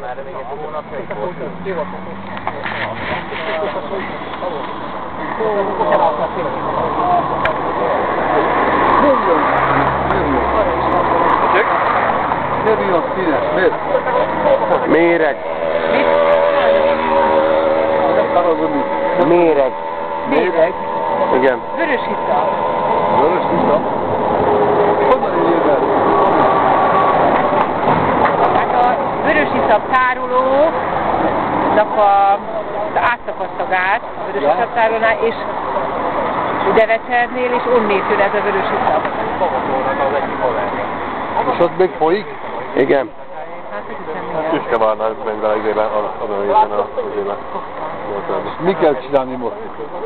Már még egy hónapja itt volt. Mi a színes? Miért? Méreg. Méreg. Méreg? Igen. Vörös iszap. Vörös iszap? Honnan jön el? Hát a vörös iszap tárolónak az átszakadta gáz, a vörös iszap tárolónál, és Devecernél, és onnét jön ez a vörös iszap. Az egyik haverja. És ott még folyik? Igen. Hát azt hiszem, igen. Tüskevárnál megy vele izébe, azon részen a izébe. Mi kell csinálni most?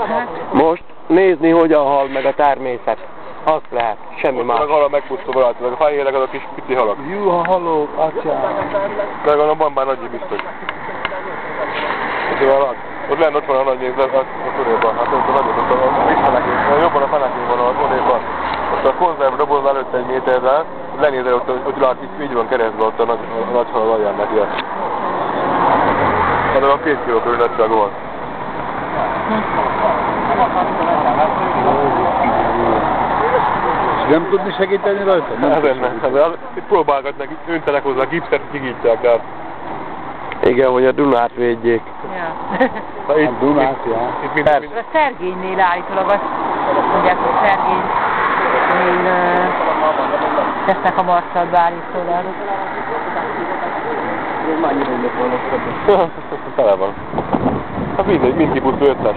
Hát, Most nézni, hogyan hal meg a természet. Azt lehet, semmi más. Meg halal megpusztul valószínűleg, a fehérek azok kis pici halak. Juha, halló, atyám. Meg van bár nagyi biztos. Ott lenne ott van a nagy név, a tunéban, hát ott a nagyobb, ott a kis fenekén, jobban a fenekén van a tunéban. Ott a konzerv doboz előtt egy méterrel, lenézel ott lát, így van keresztbe ott a nagy halal alján neki. Hát olyan 2 kiló körül nagyságú van. És nem tudni segíteni rajta? Nem. Itt próbálgatnak, öntenek hozzá, gipszet kigítják, de hát... Igen, hogy a Dunát védjék. ja. Ha itt, Dunát, ja. itt A Szergénynél állítólag azt mondják, hogy Szergénynél tesznek a marszalba állítólag. Tele van. Hát mind kipusztul 500.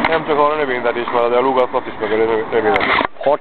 Nem csak a növényzet is van, de a lugasz azt is meg a növényzet. 60